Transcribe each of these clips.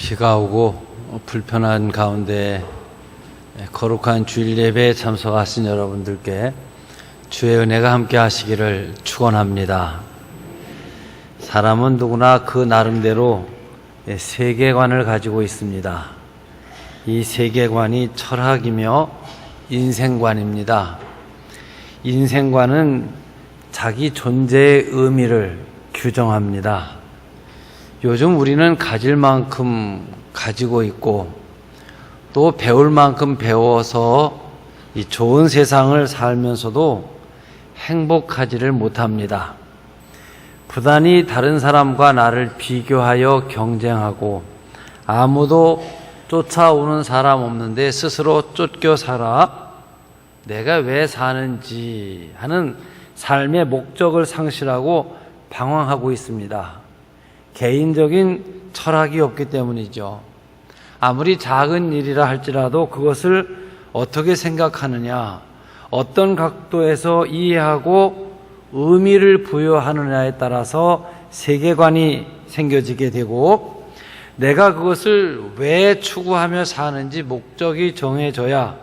비가 오고 불편한 가운데 거룩한 주일 예배에 참석하신 여러분들께 주의 은혜가 함께 하시기를 축원합니다. 사람은 누구나 그 나름대로 세계관을 가지고 있습니다. 이 세계관이 철학이며 인생관입니다. 인생관은 자기 존재의 의미를 규정합니다. 요즘 우리는 가질 만큼 가지고 있고 또 배울 만큼 배워서 이 좋은 세상을 살면서도 행복하지를 못합니다. 부단히 다른 사람과 나를 비교하여 경쟁하고 아무도 쫓아오는 사람 없는데 스스로 쫓겨 살아 내가 왜 사는지 하는 삶의 목적을 상실하고 방황하고 있습니다. 개인적인 철학이 없기 때문이죠. 아무리 작은 일이라 할지라도 그것을 어떻게 생각하느냐, 어떤 각도에서 이해하고 의미를 부여하느냐에 따라서 세계관이 생겨지게 되고 내가 그것을 왜 추구하며 사는지 목적이 정해져야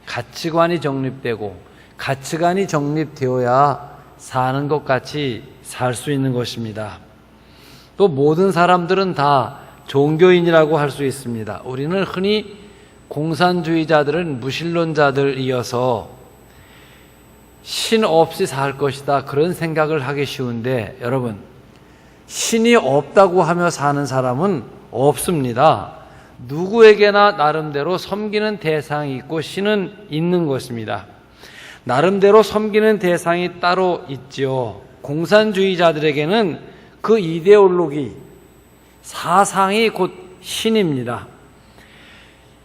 가치관이 정립되고 가치관이 정립되어야 사는 것 같이 살 수 있는 것입니다. 또 모든 사람들은 다 종교인이라고 할 수 있습니다. 우리는 흔히 공산주의자들은 무신론자들이어서 신 없이 살 것이다 그런 생각을 하기 쉬운데 여러분, 신이 없다고 하며 사는 사람은 없습니다. 누구에게나 나름대로 섬기는 대상이 있고 신은 있는 것입니다. 나름대로 섬기는 대상이 따로 있지요. 공산주의자들에게는 그 이데올로기, 사상이 곧 신입니다.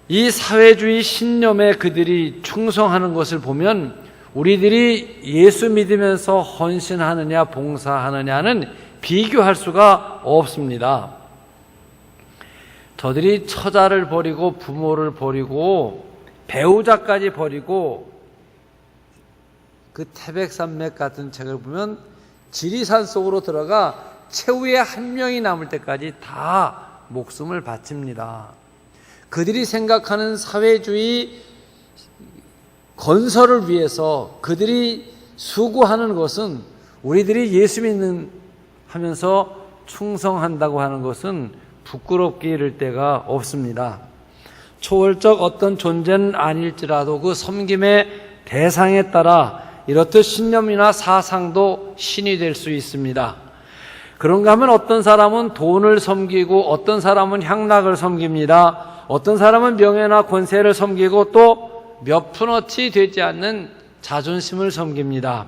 이 사회주의 신념에 그들이 충성하는 것을 보면 우리들이 예수 믿으면서 헌신하느냐 봉사하느냐는 비교할 수가 없습니다. 저들이 처자를 버리고 부모를 버리고 배우자까지 버리고 그 태백산맥 같은 책을 보면 지리산 속으로 들어가 최후의 한 명이 남을 때까지 다 목숨을 바칩니다. 그들이 생각하는 사회주의 건설을 위해서 그들이 수고하는 것은 우리들이 예수 믿는 하면서 충성한다고 하는 것은 부끄럽게 이를 데가 없습니다. 초월적 어떤 존재는 아닐지라도 그 섬김의 대상에 따라 이렇듯 신념이나 사상도 신이 될 수 있습니다. 그런가 하면 어떤 사람은 돈을 섬기고 어떤 사람은 향락을 섬깁니다. 어떤 사람은 명예나 권세를 섬기고 또 몇 푼어치 되지 않는 자존심을 섬깁니다.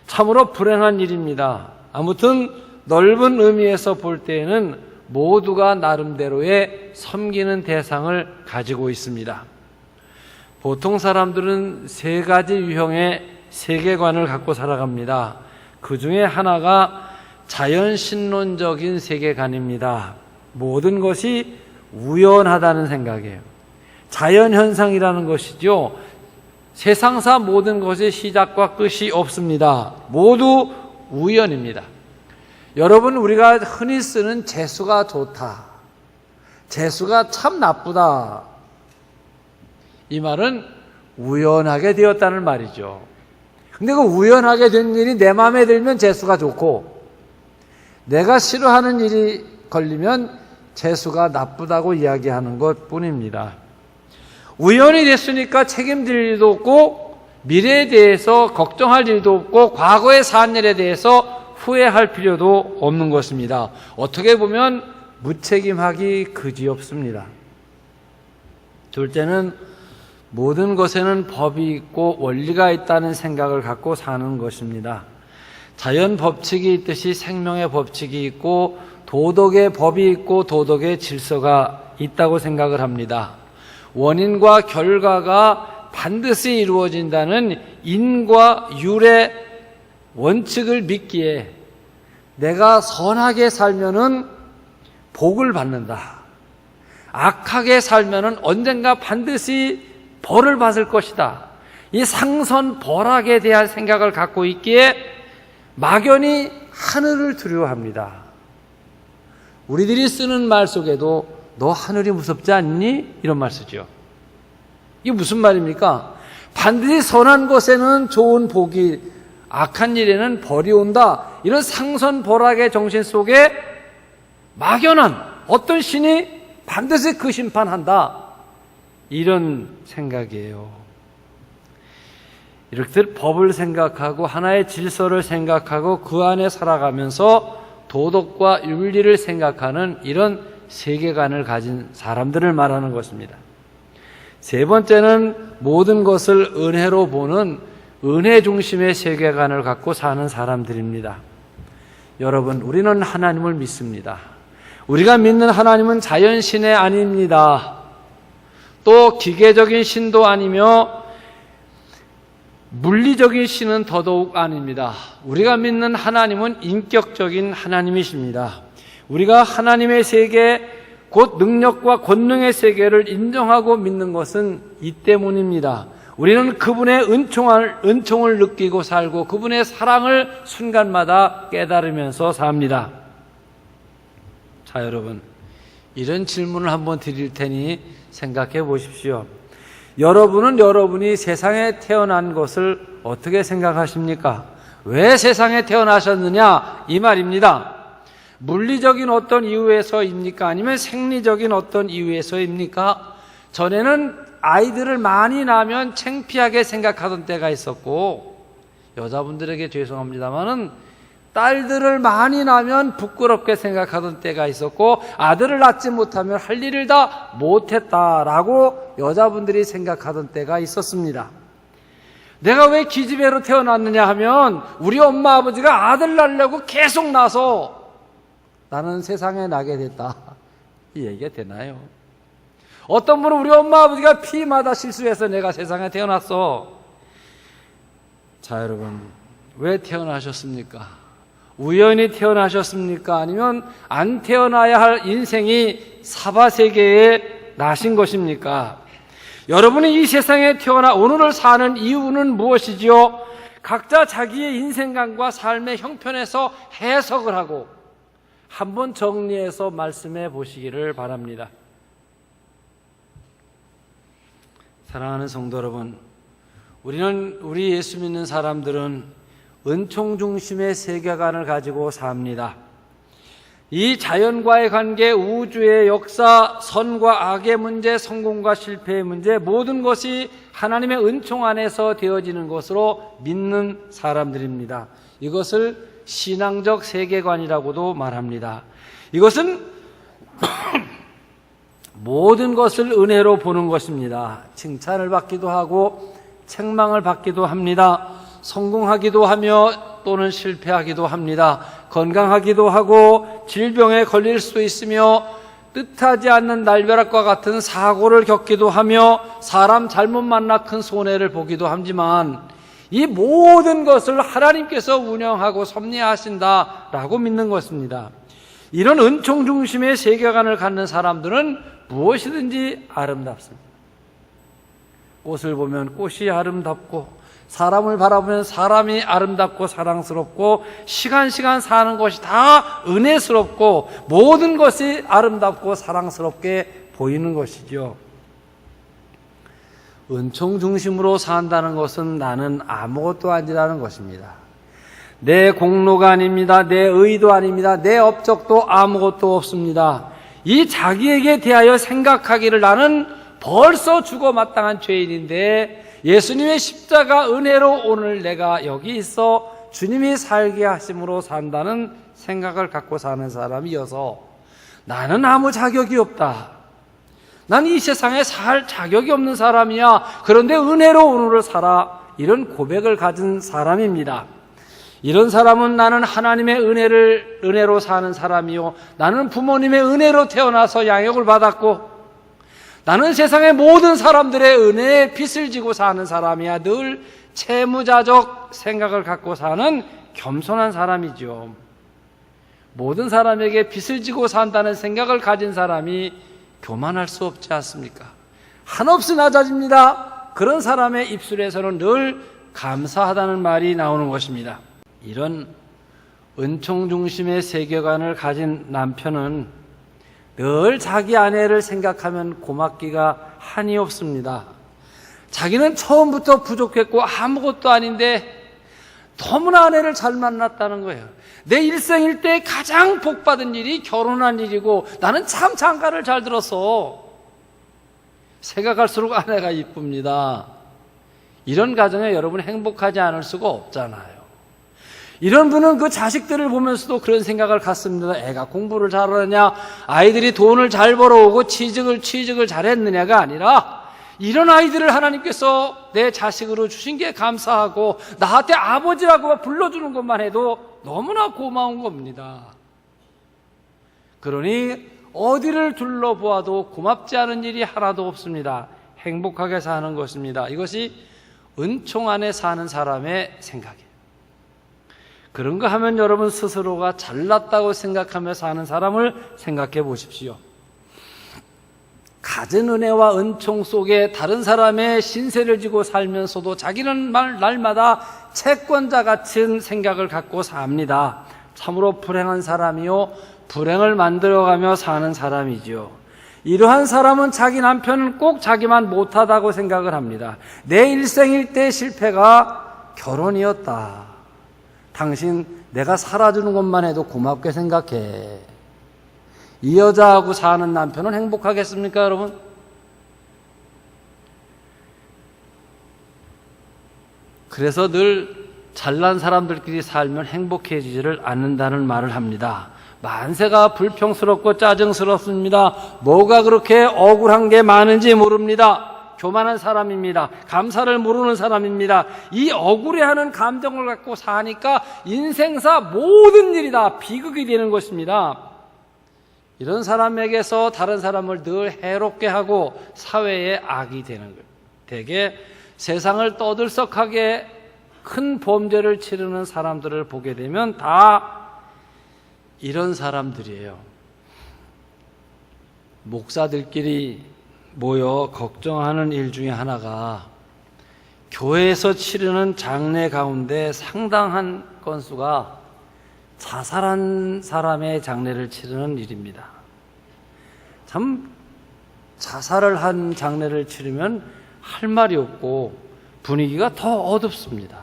참으로 불행한 일입니다. 아무튼 넓은 의미에서 볼 때에는 모두가 나름대로의 섬기는 대상을 가지고 있습니다. 보통 사람들은 세 가지 유형의 세계관을 갖고 살아갑니다. 그 중에 하나가 자연신론적인 세계관입니다. 모든 것이 우연하다는 생각이에요. 자연현상이라는 것이죠. 세상사 모든 것의 시작과 끝이 없습니다. 모두 우연입니다. 여러분, 우리가 흔히 쓰는 재수가 좋다, 재수가 참 나쁘다, 이 말은 우연하게 되었다는 말이죠. 근데 그 우연하게 된 일이 내 마음에 들면 재수가 좋고 내가 싫어하는 일이 걸리면 재수가 나쁘다고 이야기하는 것 뿐입니다. 우연이 됐으니까 책임질 일도 없고 미래에 대해서 걱정할 일도 없고 과거에 산 일에 대해서 후회할 필요도 없는 것입니다. 어떻게 보면 무책임하기 그지없습니다. 둘째는 모든 것에는 법이 있고 원리가 있다는 생각을 갖고 사는 것입니다. 자연 법칙이 있듯이 생명의 법칙이 있고 도덕의 법이 있고 도덕의 질서가 있다고 생각을 합니다. 원인과 결과가 반드시 이루어진다는 인과 율의 원칙을 믿기에 내가 선하게 살면은 복을 받는다, 악하게 살면은 언젠가 반드시 벌을 받을 것이다, 이 상선벌악에 대한 생각을 갖고 있기에 막연히 하늘을 두려워합니다. 우리들이 쓰는 말 속에도 너 하늘이 무섭지 않니? 이런 말 쓰죠. 이게 무슨 말입니까? 반드시 선한 것에는 좋은 복이, 악한 일에는 벌이 온다. 이런 상선벌악의 정신 속에 막연한 어떤 신이 반드시 그 심판한다. 이런 생각이에요. 이렇게 법을 생각하고 하나의 질서를 생각하고 그 안에 살아가면서 도덕과 윤리를 생각하는 이런 세계관을 가진 사람들을 말하는 것입니다. 세 번째는 모든 것을 은혜로 보는 은혜 중심의 세계관을 갖고 사는 사람들입니다. 여러분, 우리는 하나님을 믿습니다. 우리가 믿는 하나님은 자연신의 아닙니다. 또 기계적인 신도 아니며 물리적인 신은 더더욱 아닙니다. 우리가 믿는 하나님은 인격적인 하나님이십니다. 우리가 하나님의 세계, 곧 능력과 권능의 세계를 인정하고 믿는 것은 이 때문입니다. 우리는 그분의 은총을 느끼고 살고 그분의 사랑을 순간마다 깨달으면서 삽니다. 자, 여러분, 이런 질문을 한번 드릴 테니 생각해 보십시오. 여러분은 여러분이 세상에 태어난 것을 어떻게 생각하십니까? 왜 세상에 태어나셨느냐? 이 말입니다. 물리적인 어떤 이유에서입니까? 아니면 생리적인 어떤 이유에서입니까? 전에는 아이들을 많이 낳으면 창피하게 생각하던 때가 있었고, 여자분들에게 죄송합니다만은 딸들을 많이 낳으면 부끄럽게 생각하던 때가 있었고, 아들을 낳지 못하면 할 일을 다 못했다라고 여자분들이 생각하던 때가 있었습니다. 내가 왜 기집애로 태어났느냐 하면 우리 엄마 아버지가 아들 낳으려고 계속 낳아서 나는 세상에 나게 됐다, 이 얘기가 되나요? 어떤 분은 우리 엄마 아버지가 피마다 실수해서 내가 세상에 태어났어. 자, 여러분, 왜 태어나셨습니까? 우연히 태어나셨습니까? 아니면 안 태어나야 할 인생이 사바세계에 나신 것입니까? 여러분이 이 세상에 태어나 오늘을 사는 이유는 무엇이지요? 각자 자기의 인생관과 삶의 형편에서 해석을 하고 한번 정리해서 말씀해 보시기를 바랍니다. 사랑하는 성도 여러분, 우리 예수 믿는 사람들은 은총 중심의 세계관을 가지고 삽니다. 이 자연과의 관계, 우주의 역사, 선과 악의 문제, 성공과 실패의 문제, 모든 것이 하나님의 은총 안에서 되어지는 것으로 믿는 사람들입니다. 이것을 신앙적 세계관이라고도 말합니다. 이것은 모든 것을 은혜로 보는 것입니다. 칭찬을 받기도 하고 책망을 받기도 합니다. 성공하기도 하며 또는 실패하기도 합니다. 건강하기도 하고 질병에 걸릴 수도 있으며 뜻하지 않는 날벼락과 같은 사고를 겪기도 하며 사람 잘못 만나 큰 손해를 보기도 하지만 이 모든 것을 하나님께서 운영하고 섭리하신다라고 믿는 것입니다. 이런 은총 중심의 세계관을 갖는 사람들은 무엇이든지 아름답습니다. 꽃을 보면 꽃이 아름답고 사람을 바라보면 사람이 아름답고 사랑스럽고 시간 사는 것이 다 은혜스럽고 모든 것이 아름답고 사랑스럽게 보이는 것이죠. 은총 중심으로 산다는 것은 나는 아무것도 아니라는 것입니다. 내 공로가 아닙니다. 내 의도 아닙니다. 내 업적도 아무것도 없습니다. 이 자기에게 대하여 생각하기를 나는 벌써 죽어 마땅한 죄인인데 예수님의 십자가 은혜로 오늘 내가 여기 있어 주님이 살게 하심으로 산다는 생각을 갖고 사는 사람이어서 나는 아무 자격이 없다. 난 이 세상에 살 자격이 없는 사람이야. 그런데 은혜로 오늘을 살아. 이런 고백을 가진 사람입니다. 이런 사람은 나는 하나님의 은혜로 사는 사람이요. 나는 부모님의 은혜로 태어나서 양육을 받았고 나는 세상의 모든 사람들의 은혜에 빚을 지고 사는 사람이야. 늘 채무자적 생각을 갖고 사는 겸손한 사람이죠. 모든 사람에게 빚을 지고 산다는 생각을 가진 사람이 교만할 수 없지 않습니까? 한없이 낮아집니다. 그런 사람의 입술에서는 늘 감사하다는 말이 나오는 것입니다. 이런 은총 중심의 세계관을 가진 남편은 늘 자기 아내를 생각하면 고맙기가 한이 없습니다. 자기는 처음부터 부족했고 아무것도 아닌데 너무나 아내를 잘 만났다는 거예요. 내 일생일 때 가장 복받은 일이 결혼한 일이고 나는 참 장가를 잘 들었어. 생각할수록 아내가 이쁩니다. 이런 가정에 여러분 행복하지 않을 수가 없잖아요. 이런 분은 그 자식들을 보면서도 그런 생각을 갖습니다. 애가 공부를 잘하느냐, 아이들이 돈을 잘 벌어오고 취직을 잘했느냐가 아니라 이런 아이들을 하나님께서 내 자식으로 주신 게 감사하고 나한테 아버지라고 불러주는 것만 해도 너무나 고마운 겁니다. 그러니 어디를 둘러보아도 고맙지 않은 일이 하나도 없습니다. 행복하게 사는 것입니다. 이것이 은총 안에 사는 사람의 생각이에요. 그런 거 하면 여러분 스스로가 잘났다고 생각하며 사는 사람을 생각해 보십시오. 갖은 은혜와 은총 속에 다른 사람의 신세를 지고 살면서도 자기는 날마다 채권자 같은 생각을 갖고 삽니다. 참으로 불행한 사람이요, 불행을 만들어가며 사는 사람이죠. 이러한 사람은 자기 남편은 꼭 자기만 못하다고 생각을 합니다. 내 일생일 때 실패가 결혼이었다. 당신 내가 살아주는 것만 해도 고맙게 생각해. 이 여자하고 사는 남편은 행복하겠습니까, 여러분? 그래서 늘 잘난 사람들끼리 살면 행복해지지를 않는다는 말을 합니다. 만세가 불평스럽고 짜증스럽습니다. 뭐가 그렇게 억울한 게 많은지 모릅니다. 교만한 사람입니다. 감사를 모르는 사람입니다. 이 억울해하는 감정을 갖고 사니까 인생사 모든 일이 다 비극이 되는 것입니다. 이런 사람에게서 다른 사람을 늘 해롭게 하고 사회에 악이 되는 거예요. 대개 세상을 떠들썩하게 큰 범죄를 치르는 사람들을 보게 되면 다 이런 사람들이에요. 목사들끼리 모여 걱정하는 일 중에 하나가 교회에서 치르는 장례 가운데 상당한 건수가 자살한 사람의 장례를 치르는 일입니다. 참 자살을 한 장례를 치르면 할 말이 없고 분위기가 더 어둡습니다.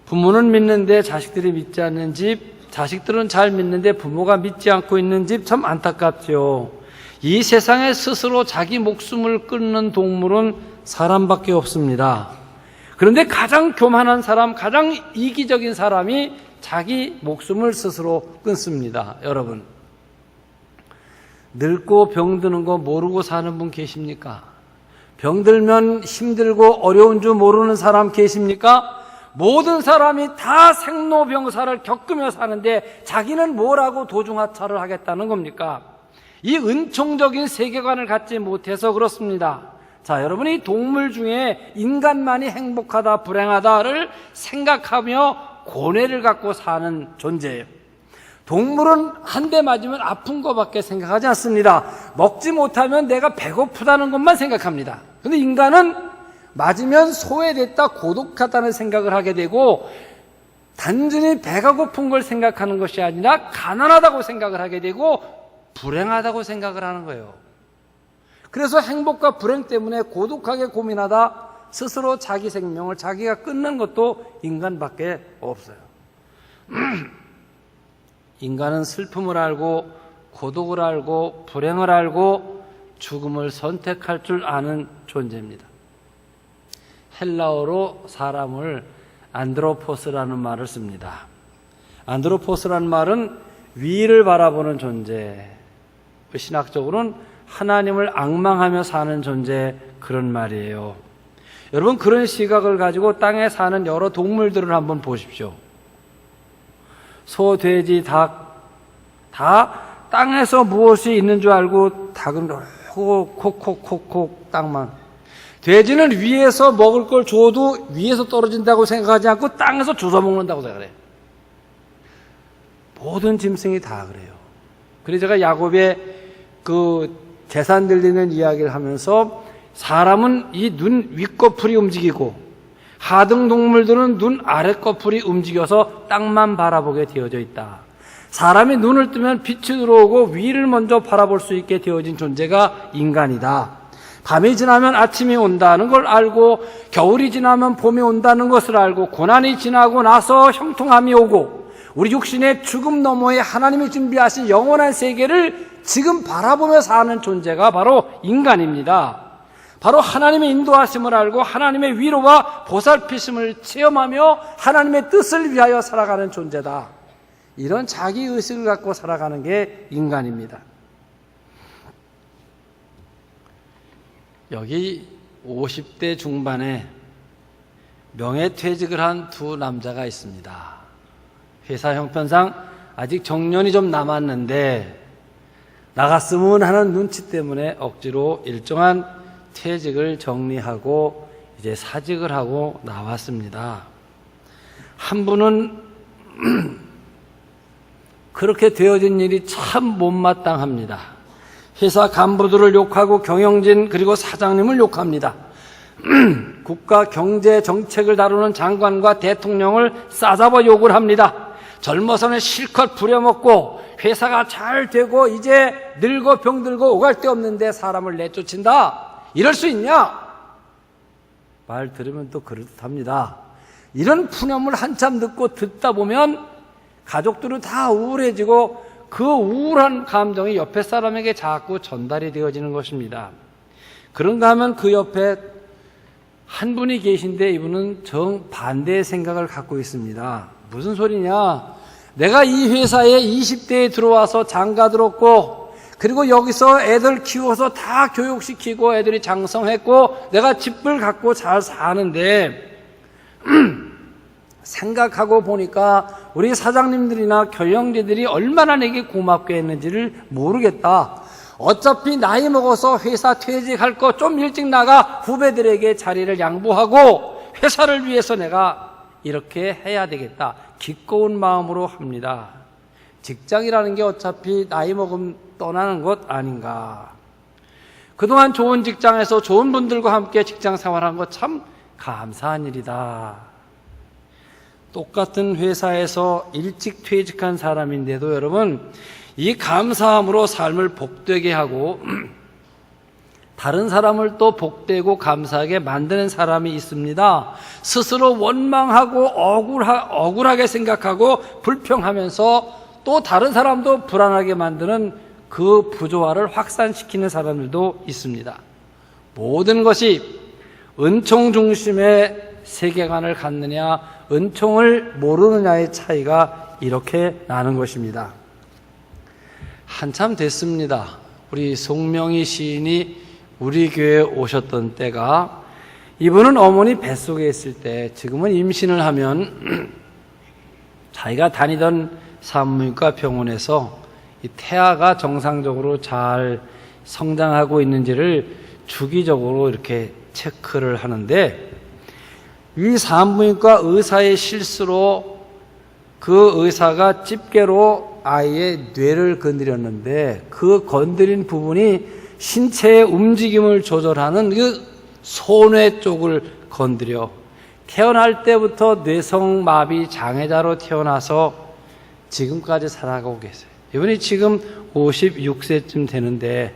부모는 믿는데 자식들이 믿지 않는 집, 자식들은 잘 믿는데 부모가 믿지 않고 있는 집, 참 안타깝죠. 이 세상에 스스로 자기 목숨을 끊는 동물은 사람밖에 없습니다. 그런데 가장 교만한 사람, 가장 이기적인 사람이 자기 목숨을 스스로 끊습니다. 여러분, 늙고 병드는 거 모르고 사는 분 계십니까? 병들면 힘들고 어려운 줄 모르는 사람 계십니까? 모든 사람이 다 생로병사를 겪으며 사는데 자기는 뭐라고 도중하차를 하겠다는 겁니까? 이 은총적인 세계관을 갖지 못해서 그렇습니다. 자, 여러분이 동물 중에 인간만이 행복하다, 불행하다를 생각하며 고뇌를 갖고 사는 존재예요. 동물은 한 대 맞으면 아픈 것밖에 생각하지 않습니다. 먹지 못하면 내가 배고프다는 것만 생각합니다. 그런데 인간은 맞으면 소외됐다, 고독하다는 생각을 하게 되고 단순히 배가 고픈 걸 생각하는 것이 아니라 가난하다고 생각을 하게 되고 불행하다고 생각을 하는 거예요. 그래서 행복과 불행 때문에 고독하게 고민하다 스스로 자기 생명을 자기가 끊는 것도 인간밖에 없어요. 인간은 슬픔을 알고 고독을 알고 불행을 알고 죽음을 선택할 줄 아는 존재입니다. 헬라어로 사람을 안드로포스라는 말을 씁니다. 안드로포스라는 말은 위를 바라보는 존재, 신학적으로는 하나님을 앙망하며 사는 존재, 그런 말이에요. 여러분, 그런 시각을 가지고 땅에 사는 여러 동물들을 한번 보십시오. 소, 돼지, 닭, 다 땅에서 무엇이 있는 줄 알고 닭은 콕콕콕콕 땅만. 돼지는 위에서 먹을 걸 줘도 위에서 떨어진다고 생각하지 않고 땅에서 주워 먹는다고 생각해요. 모든 짐승이 다 그래요. 그래서 제가 야곱의 그 재산 들리는 이야기를 하면서 사람은 이 눈 윗꺼풀이 움직이고 하등 동물들은 눈 아랫꺼풀이 움직여서 땅만 바라보게 되어져 있다. 사람이 눈을 뜨면 빛이 들어오고 위를 먼저 바라볼 수 있게 되어진 존재가 인간이다. 밤이 지나면 아침이 온다는 걸 알고, 겨울이 지나면 봄이 온다는 것을 알고, 고난이 지나고 나서 형통함이 오고, 우리 육신의 죽음 너머에 하나님이 준비하신 영원한 세계를 지금 바라보며 사는 존재가 바로 인간입니다. 바로 하나님의 인도하심을 알고 하나님의 위로와 보살피심을 체험하며 하나님의 뜻을 위하여 살아가는 존재다. 이런 자기의식을 갖고 살아가는 게 인간입니다. 여기 50대 중반에 명예퇴직을 한 두 남자가 있습니다. 회사 형편상 아직 정년이 좀 남았는데 나갔으면 하는 눈치 때문에 억지로 일정한 퇴직을 정리하고 이제 사직을 하고 나왔습니다. 한 분은 그렇게 되어진 일이 참 못마땅합니다. 회사 간부들을 욕하고 경영진 그리고 사장님을 욕합니다. 국가 경제 정책을 다루는 장관과 대통령을 싸잡아 욕을 합니다. 젊어서는 실컷 부려먹고 회사가 잘 되고 이제 늙어 병들고 오갈 데 없는데 사람을 내쫓는다. 이럴 수 있냐? 말 들으면 또 그럴듯합니다. 이런 푸념을 한참 듣다 보면 가족들은 다 우울해지고 그 우울한 감정이 옆에 사람에게 자꾸 전달이 되어지는 것입니다. 그런가 하면 그 옆에 한 분이 계신데 이분은 정반대의 생각을 갖고 있습니다. 무슨 소리냐? 내가 이 회사에 20대에 들어와서 장가 들었고 그리고 여기서 애들 키워서 다 교육시키고 애들이 장성했고 내가 집을 갖고 잘 사는데 생각하고 보니까 우리 사장님들이나 경영진들이 얼마나 내게 고맙게 했는지를 모르겠다. 어차피 나이 먹어서 회사 퇴직할 거 좀 일찍 나가 후배들에게 자리를 양보하고 회사를 위해서 내가 이렇게 해야 되겠다. 기꺼운 마음으로 합니다. 직장이라는 게 어차피 나이 먹으면 떠나는 것 아닌가. 그동안 좋은 직장에서 좋은 분들과 함께 직장 생활한 것 참 감사한 일이다. 똑같은 회사에서 일찍 퇴직한 사람인데도 여러분, 이 감사함으로 삶을 복되게 하고 다른 사람을 또 복되고 감사하게 만드는 사람이 있습니다. 스스로 원망하고 억울하게 생각하고 불평하면서 또 다른 사람도 불안하게 만드는 그 부조화를 확산시키는 사람들도 있습니다. 모든 것이 은총 중심의 세계관을 갖느냐 은총을 모르느냐의 차이가 이렇게 나는 것입니다. 한참 됐습니다. 우리 송명희 시인이 우리 교회에 오셨던 때가, 이분은 어머니 뱃속에 있을 때, 지금은 임신을 하면 자기가 다니던 산부인과 병원에서 이 태아가 정상적으로 잘 성장하고 있는지를 주기적으로 이렇게 체크를 하는데, 이 산부인과 의사의 실수로 그 의사가 집게로 아이의 뇌를 건드렸는데 그 건드린 부분이 신체의 움직임을 조절하는 그 소뇌 쪽을 건드려 태어날 때부터 뇌성마비 장애자로 태어나서 지금까지 살아가고 계세요. 이분이 지금 56세쯤 되는데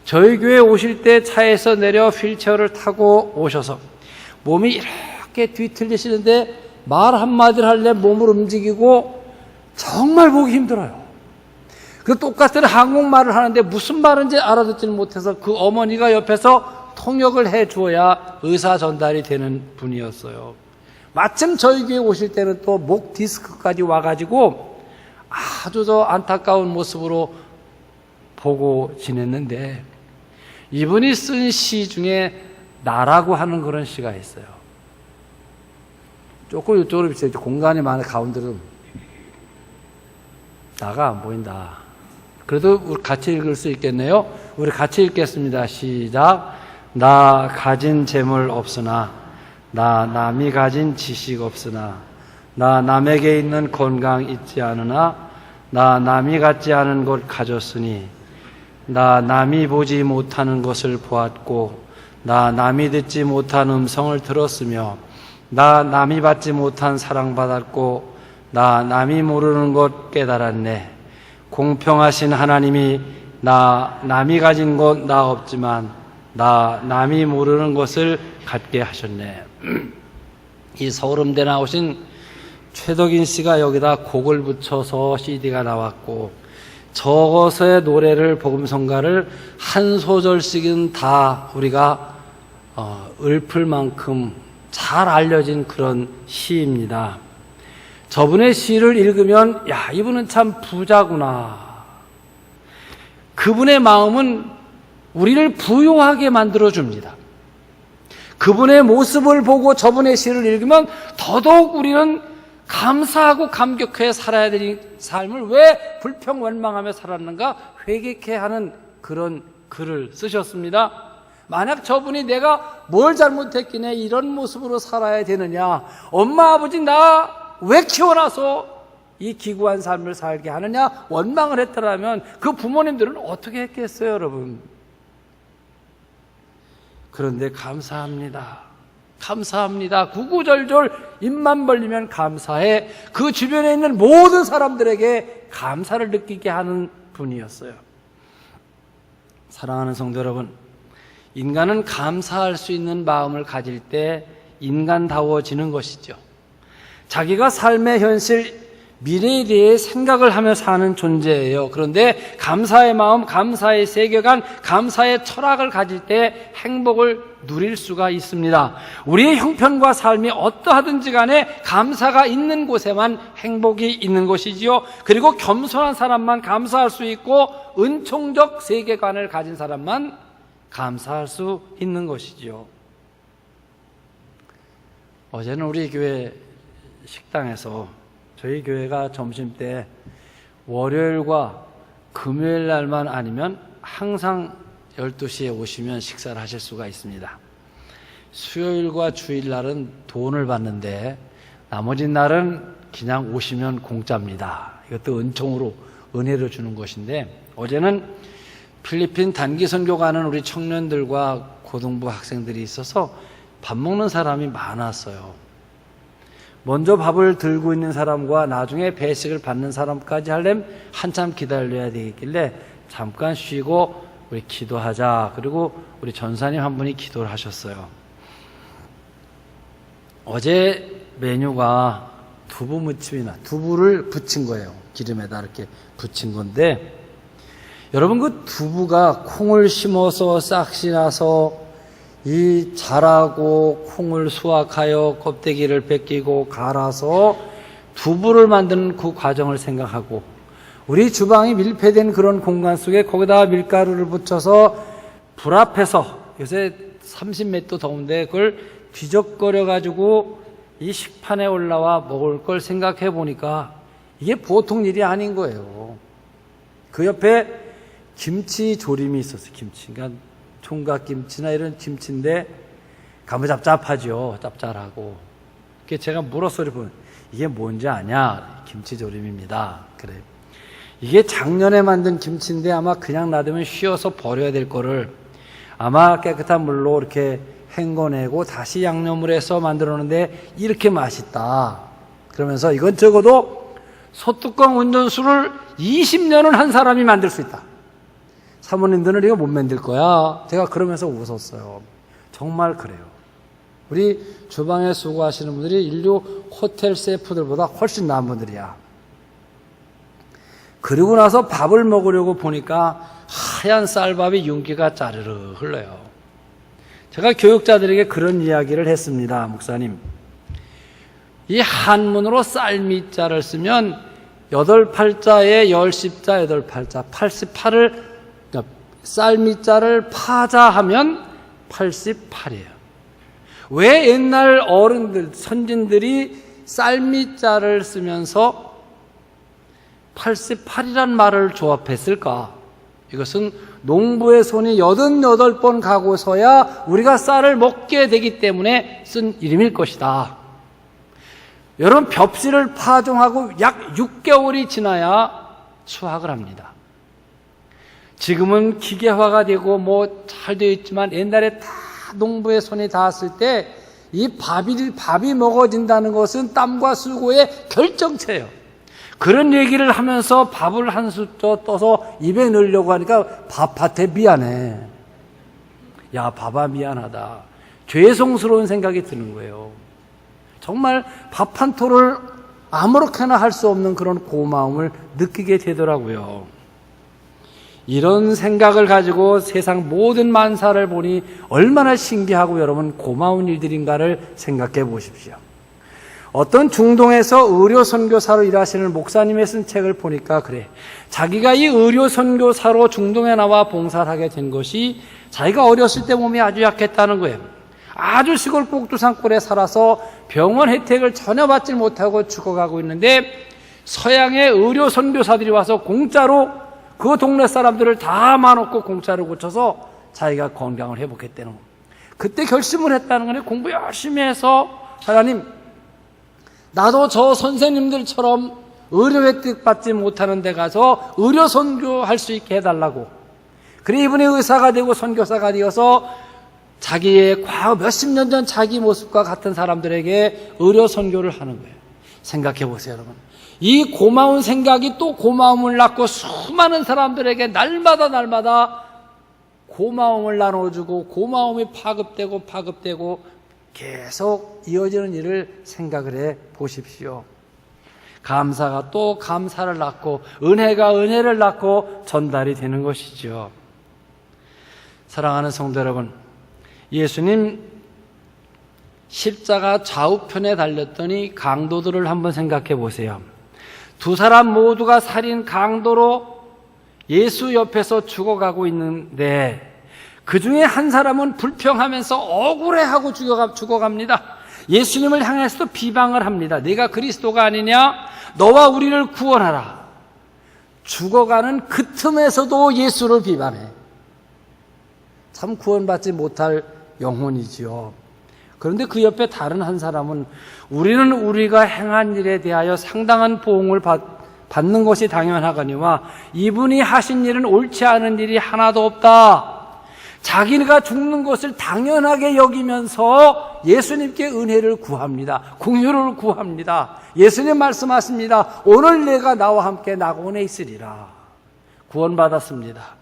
저희 교회 오실 때 차에서 내려 휠체어를 타고 오셔서 몸이 이렇게 뒤틀리시는데 말 한마디를 할래 몸을 움직이고 정말 보기 힘들어요. 그 똑같은 한국말을 하는데 무슨 말인지 알아듣지는 못해서 그 어머니가 옆에서 통역을 해 주어야 의사 전달이 되는 분이었어요. 마침 저희 교회 오실 때는 또 목 디스크까지 와가지고 아주 저 안타까운 모습으로 보고 지냈는데, 이분이 쓴 시 중에 나라고 하는 그런 시가 있어요. 조금 이쪽으로 비춰요. 공간이 많은 가운데로 나가 안 보인다. 그래도 우리 같이 읽을 수 있겠네요. 우리 같이 읽겠습니다. 시작. 나 가진 재물 없으나, 나 남이 가진 지식 없으나, 나 남에게 있는 건강 있지 않으나, 나 남이 갖지 않은 것 가졌으니, 나 남이 보지 못하는 것을 보았고, 나 남이 듣지 못한 음성을 들었으며, 나 남이 받지 못한 사랑받았고, 나 남이 모르는 것 깨달았네. 공평하신 하나님이 나 남이 가진 것 나 없지만 나 남이 모르는 것을 갖게 하셨네. 이 서울음대 나오신 최덕인 씨가 여기다 곡을 붙여서 CD가 나왔고, 저서의 노래를 복음성가를 한 소절씩은 다 우리가 읊을 만큼 잘 알려진 그런 시입니다. 저분의 시를 읽으면 야, 이분은 참 부자구나. 그분의 마음은 우리를 부유하게 만들어줍니다. 그분의 모습을 보고 저분의 시를 읽으면 더더욱 우리는 감사하고 감격해 살아야 될 삶을 왜 불평원망하며 살았는가 회개케 하는 그런 글을 쓰셨습니다. 만약 저분이 내가 뭘 잘못했기에 이런 모습으로 살아야 되느냐, 엄마 아버지 나 왜 키워놔서 이 기구한 삶을 살게 하느냐 원망을 했더라면 그 부모님들은 어떻게 했겠어요, 여러분? 그런데 감사합니다. 감사합니다. 구구절절 입만 벌리면 감사해. 그 주변에 있는 모든 사람들에게 감사를 느끼게 하는 분이었어요. 사랑하는 성도 여러분, 인간은 감사할 수 있는 마음을 가질 때 인간다워지는 것이죠. 자기가 삶의 현실, 미래에 대해 생각을 하며 사는 존재예요. 그런데 감사의 마음, 감사의 세계관, 감사의 철학을 가질 때 행복을 누릴 수가 있습니다. 우리의 형편과 삶이 어떠하든지 간에 감사가 있는 곳에만 행복이 있는 것이지요. 그리고 겸손한 사람만 감사할 수 있고 은총적 세계관을 가진 사람만 감사할 수 있는 것이지요. 어제는 우리 교회 식당에서 저희 교회가 점심때 월요일과 금요일 날만 아니면 항상 12시에 오시면 식사를 하실 수가 있습니다. 수요일과 주일날은 돈을 받는데 나머지 날은 그냥 오시면 공짜입니다. 이것도 은총으로 은혜로 주는 것인데, 어제는 필리핀 단기 선교 가는 우리 청년들과 고등부 학생들이 있어서 밥 먹는 사람이 많았어요. 먼저 밥을 들고 있는 사람과 나중에 배식을 받는 사람까지 하려면 한참 기다려야 되겠길래 잠깐 쉬고 우리 기도하자. 그리고 우리 전사님 한 분이 기도를 하셨어요. 어제 메뉴가 두부무침이나 두부를 부친 거예요. 기름에다 이렇게 부친 건데, 여러분 그 두부가 콩을 심어서 싹시 나서 이 자라고 콩을 수확하여 껍데기를 벗기고 갈아서 두부를 만드는 그 과정을 생각하고, 우리 주방이 밀폐된 그런 공간 속에 거기다가 밀가루를 붙여서 불 앞에서, 요새 30몇 도 더운데 그걸 뒤적거려 가지고 이 식판에 올라와 먹을 걸 생각해 보니까 이게 보통 일이 아닌 거예요. 그 옆에 김치 조림이 있었어요. 김치. 그러니까 총각김치나 이런 김치인데 가무잡잡하죠. 짭짤하고. 그게 제가 물어서리 보면 이게 뭔지 아냐? 김치조림입니다. 그래. 이게 작년에 만든 김치인데 아마 그냥 놔두면 쉬어서 버려야 될 거를 아마 깨끗한 물로 이렇게 헹궈내고 다시 양념을 해서 만들었는데 이렇게 맛있다. 그러면서 이건 적어도 소뚜껑 운전수를 20년은 한 사람이 만들 수 있다. 사모님들은 이거 못 만들 거야. 제가 그러면서 웃었어요. 정말 그래요. 우리 주방에 수고하시는 분들이 인류 호텔 셰프들보다 훨씬 나은 분들이야. 그리고 나서 밥을 먹으려고 보니까 하얀 쌀밥이 윤기가 짜르르 흘러요. 제가 교육자들에게 그런 이야기를 했습니다. 목사님, 이 한문으로 쌀미자를 쓰면 8팔자에 10십자 8팔자 88을 쌀미자를 파자하면 88이에요. 왜 옛날 어른들, 선진들이 쌀미자를 쓰면서 88이란 말을 조합했을까? 이것은 농부의 손이 88번 가고서야 우리가 쌀을 먹게 되기 때문에 쓴 이름일 것이다. 여러분, 벽씨를 파종하고 약 6개월이 지나야 수확을 합니다. 지금은 기계화가 되고 뭐 잘 되어 있지만 옛날에 다 농부의 손이 닿았을 때 이 밥이 먹어진다는 것은 땀과 수고의 결정체예요. 그런 얘기를 하면서 밥을 한 숟 떠서 입에 넣으려고 하니까 밥밭에 미안해. 야, 밥아 미안하다. 죄송스러운 생각이 드는 거예요. 정말 밥 한 토를 아무렇게나 할 수 없는 그런 고마움을 느끼게 되더라고요. 이런 생각을 가지고 세상 모든 만사를 보니 얼마나 신기하고 여러분 고마운 일들인가를 생각해 보십시오. 어떤 중동에서 의료 선교사로 일하시는 목사님의 쓴 책을 보니까 그래. 자기가 이 의료 선교사로 중동에 나와 봉사를 하게 된 것이 자기가 어렸을 때 몸이 아주 약했다는 거예요. 아주 시골 꼭두산골에 살아서 병원 혜택을 전혀 받지 못하고 죽어가고 있는데 서양의 의료 선교사들이 와서 공짜로 그 동네 사람들을 다 마놓고 공짜로 고쳐서 자기가 건강을 회복했다는 거예요. 그때 결심을 했다는 거네. 공부 열심히 해서 하나님, 나도 저 선생님들처럼 의료 혜택 받지 못하는 데 가서 의료 선교할 수 있게 해달라고. 그래 이분이 의사가 되고 선교사가 되어서 자기의 과거 몇십 년 전 자기 모습과 같은 사람들에게 의료 선교를 하는 거예요. 생각해 보세요, 여러분. 이 고마운 생각이 또 고마움을 낳고 수많은 사람들에게 날마다 고마움을 나눠주고 고마움이 파급되고 계속 이어지는 일을 생각을 해 보십시오. 감사가 또 감사를 낳고 은혜가 은혜를 낳고 전달이 되는 것이죠. 사랑하는 성도 여러분, 예수님 십자가 좌우편에 달렸더니 강도들을 한번 생각해 보세요. 두 사람 모두가 살인 강도로 예수 옆에서 죽어가고 있는데 그 중에 한 사람은 불평하면서 억울해하고 죽어갑니다. 예수님을 향해서도 비방을 합니다. 네가 그리스도가 아니냐? 너와 우리를 구원하라. 죽어가는 그 틈에서도 예수를 비방해. 참 구원받지 못할 영혼이지요. 그런데 그 옆에 다른 한 사람은 우리는 우리가 행한 일에 대하여 상당한 보응을 받는 것이 당연하거니와 이분이 하신 일은 옳지 않은 일이 하나도 없다. 자기가 죽는 것을 당연하게 여기면서 예수님께 은혜를 구합니다. 긍휼을 구합니다. 예수님 말씀하십니다. 오늘 내가 나와 함께 낙원에 있으리라. 구원받았습니다.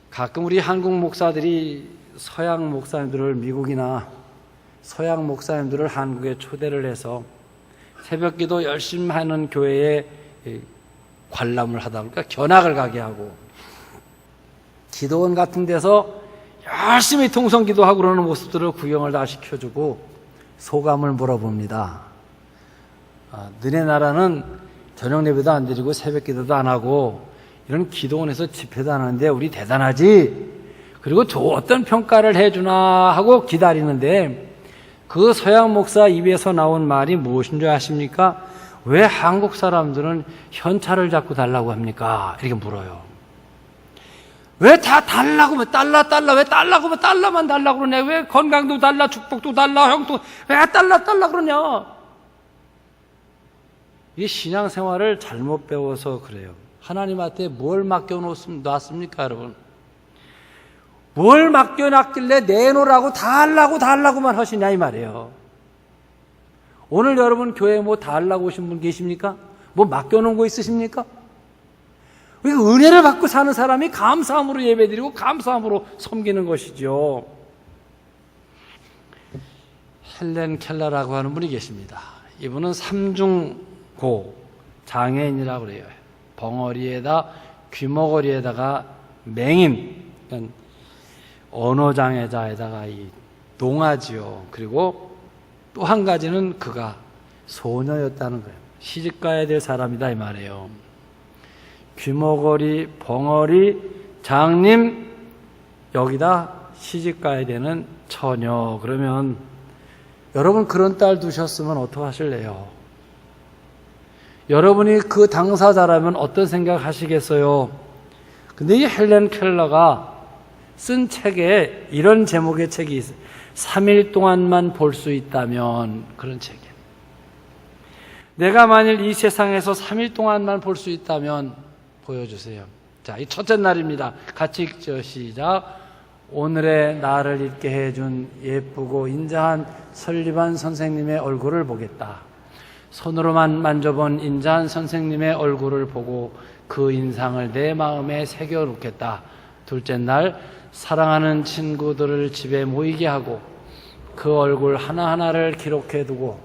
가끔 우리 한국 목사들이 서양 목사님들을 미국이나 서양 목사님들을 한국에 초대를 해서 새벽기도 열심히 하는 교회에 관람을 하다 보니까 견학을 가게 하고 기도원 같은 데서 열심히 통성기도하고 그러는 모습들을 구경을 다 시켜주고 소감을 물어봅니다. 너네 나라는 저녁 예배도 안 드리고 새벽기도도 안 하고 이런 기도원에서 집회도 안 하는데 우리 대단하지? 그리고 어떤 평가를 해주나 하고 기다리는데 그 서양 목사 입에서 나온 말이 무엇인 줄 아십니까? 왜 한국 사람들은 현찰을 자꾸 달라고 합니까? 이렇게 물어요. 왜 다 달라고 하면 왜 달라고 하면 달러만 달라고 그러냐? 왜 건강도 달라, 축복도 달라, 형도 왜 달라 그러냐? 이 신앙생활을 잘못 배워서 그래요. 하나님한테 뭘 맡겨놨습니까, 여러분? 뭘 맡겨놨길래 내놓으라고 달라고만 하시냐 이 말이에요. 오늘 여러분 교회에 뭐 달라고 오신 분 계십니까? 뭐 맡겨놓은 거 있으십니까? 은혜를 받고 사는 사람이 감사함으로 예배드리고 감사함으로 섬기는 것이죠. 헬렌 켈러라고 하는 분이 계십니다. 이분은 삼중고 장애인이라고 그래요. 벙어리에다 귀머거리에다가 맹인, 그러니까 언어장애자에다가 이 농아지요. 그리고 또 한 가지는 그가 소녀였다는 거예요. 시집가야 될 사람이다 이 말이에요. 귀머거리, 벙어리, 장님, 여기다 시집가야 되는 처녀. 그러면 여러분 그런 딸 두셨으면 어떡하실래요? 여러분이 그 당사자라면 어떤 생각 하시겠어요? 근데 이 헬렌 켈러가 쓴 책에 이런 제목의 책이 있어요. 3일 동안만 볼 수 있다면, 그런 책이에요. 내가 만일 이 세상에서 3일 동안만 볼 수 있다면 보여주세요. 자, 이 첫째 날입니다. 같이 읽죠. 시작. 오늘의 나를 있게 해준 예쁘고 인자한 설리반 선생님의 얼굴을 보겠다. 손으로만 만져본 인자한 선생님의 얼굴을 보고 그 인상을 내 마음에 새겨놓겠다. 둘째 날 사랑하는 친구들을 집에 모이게 하고 그 얼굴 하나하나를 기록해두고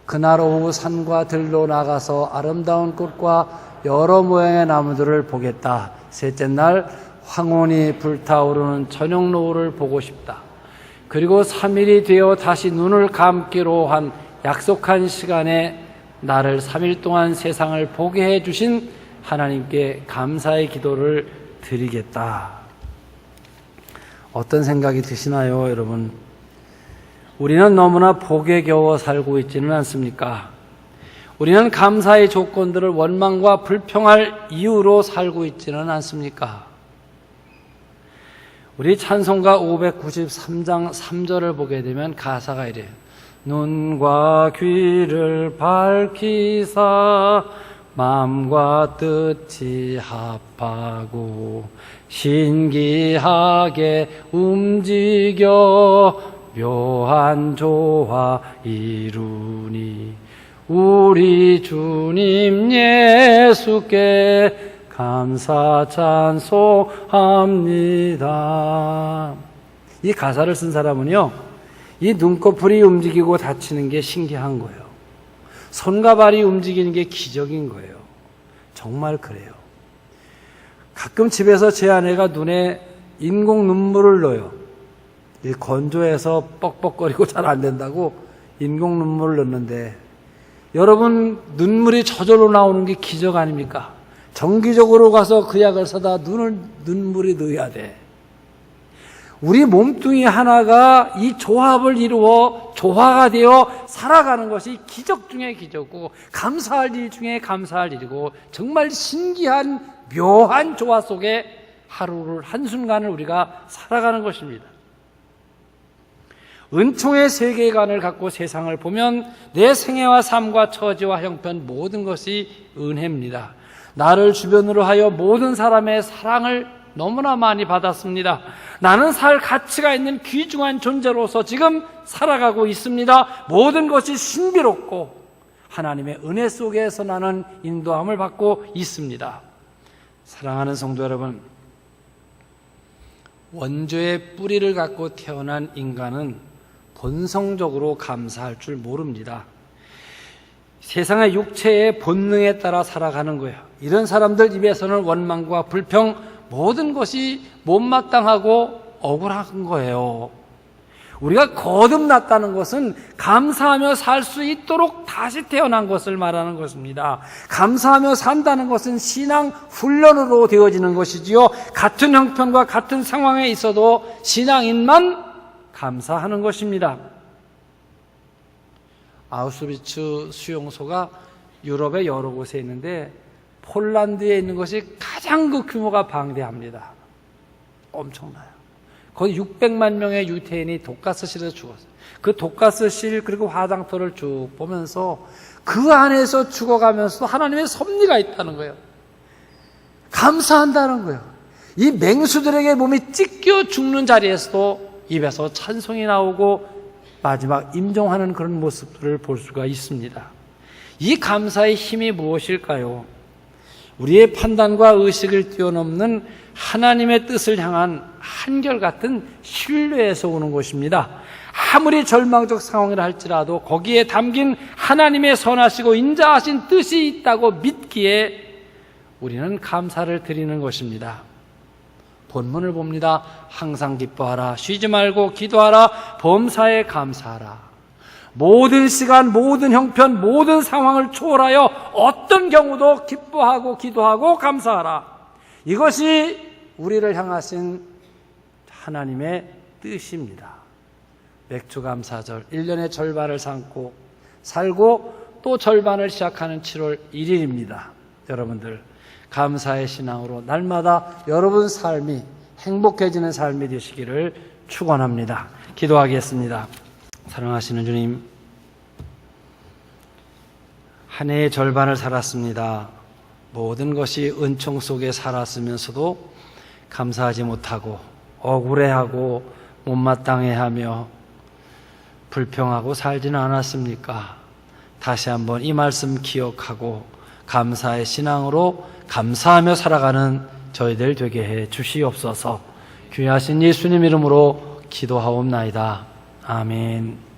그날 오후 산과 들로 나가서 아름다운 꽃과 여러 모양의 나무들을 보겠다. 셋째 날 황혼이 불타오르는 저녁 노을을 보고 싶다. 그리고 3일이 되어 다시 눈을 감기로 한 약속한 시간에 나를 3일 동안 세상을 보게 해주신 하나님께 감사의 기도를 드리겠다. 어떤 생각이 드시나요, 여러분? 우리는 너무나 복에 겨워 살고 있지는 않습니까? 우리는 감사의 조건들을 원망과 불평할 이유로 살고 있지는 않습니까? 우리 찬송가 593장 3절을 보게 되면 가사가 이래요. 눈과 귀를 밝히사 마음과 뜻이 합하고 신기하게 움직여 묘한 조화 이루니 우리 주님 예수께 감사 찬송합니다. 이 가사를 쓴 사람은요, 이 눈꺼풀이 움직이고 닫히는 게 신기한 거예요. 손과 발이 움직이는 게 기적인 거예요. 정말 그래요. 가끔 집에서 제 아내가 눈에 인공 눈물을 넣어요. 건조해서 뻑뻑거리고 잘 안 된다고 인공 눈물을 넣는데, 여러분, 눈물이 저절로 나오는 게 기적 아닙니까? 정기적으로 가서 그 약을 사다 눈물이 넣어야 돼. 우리 몸뚱이 하나가 이 조합을 이루어 조화가 되어 살아가는 것이 기적 중에 기적이고 감사할 일 중에 감사할 일이고 정말 신기한 묘한 조화 속에 하루를 한순간을 우리가 살아가는 것입니다. 은총의 세계관을 갖고 세상을 보면 내 생애와 삶과 처지와 형편 모든 것이 은혜입니다. 나를 주변으로 하여 모든 사람의 사랑을 너무나 많이 받았습니다. 나는 살 가치가 있는 귀중한 존재로서 지금 살아가고 있습니다. 모든 것이 신비롭고 하나님의 은혜 속에서 나는 인도함을 받고 있습니다. 사랑하는 성도 여러분, 원죄의 뿌리를 갖고 태어난 인간은 본성적으로 감사할 줄 모릅니다. 세상의 육체의 본능에 따라 살아가는 거예요. 이런 사람들 입에서는 원망과 불평, 모든 것이 못마땅하고 억울한 거예요. 우리가 거듭났다는 것은 감사하며 살 수 있도록 다시 태어난 것을 말하는 것입니다. 감사하며 산다는 것은 신앙 훈련으로 되어지는 것이지요. 같은 형편과 같은 상황에 있어도 신앙인만 감사하는 것입니다. 아우슈비츠 수용소가 유럽의 여러 곳에 있는데 폴란드에 있는 것이 가장 그 규모가 방대합니다. 엄청나요. 거의 600만 명의 유태인이 독가스실에서 죽었어요. 그 독가스실 그리고 화장터를 쭉 보면서 그 안에서 죽어가면서 하나님의 섭리가 있다는 거예요. 감사한다는 거예요. 이 맹수들에게 몸이 찢겨 죽는 자리에서도 입에서 찬송이 나오고 마지막 임종하는 그런 모습들을 볼 수가 있습니다. 이 감사의 힘이 무엇일까요? 우리의 판단과 의식을 뛰어넘는 하나님의 뜻을 향한 한결같은 신뢰에서 오는 것입니다. 아무리 절망적 상황이라 할지라도 거기에 담긴 하나님의 선하시고 인자하신 뜻이 있다고 믿기에 우리는 감사를 드리는 것입니다. 본문을 봅니다. 항상 기뻐하라, 쉬지 말고 기도하라, 범사에 감사하라. 모든 시간, 모든 형편, 모든 상황을 초월하여 어떤 경우도 기뻐하고 기도하고 감사하라. 이것이 우리를 향하신 하나님의 뜻입니다. 맥주감사절, 1년의 절반을 삼고 살고 또 절반을 시작하는 7월 1일입니다. 여러분들 감사의 신앙으로 날마다 여러분 삶이 행복해지는 삶이 되시기를 축원합니다. 기도하겠습니다. 사랑하시는 주님, 한 해의 절반을 살았습니다. 모든 것이 은총 속에 살았으면서도 감사하지 못하고 억울해하고 못마땅해하며 불평하고 살지는 않았습니까? 다시 한번 이 말씀 기억하고 감사의 신앙으로 감사하며 살아가는 저희들 되게 해 주시옵소서. 귀하신 예수님 이름으로 기도하옵나이다. 아멘.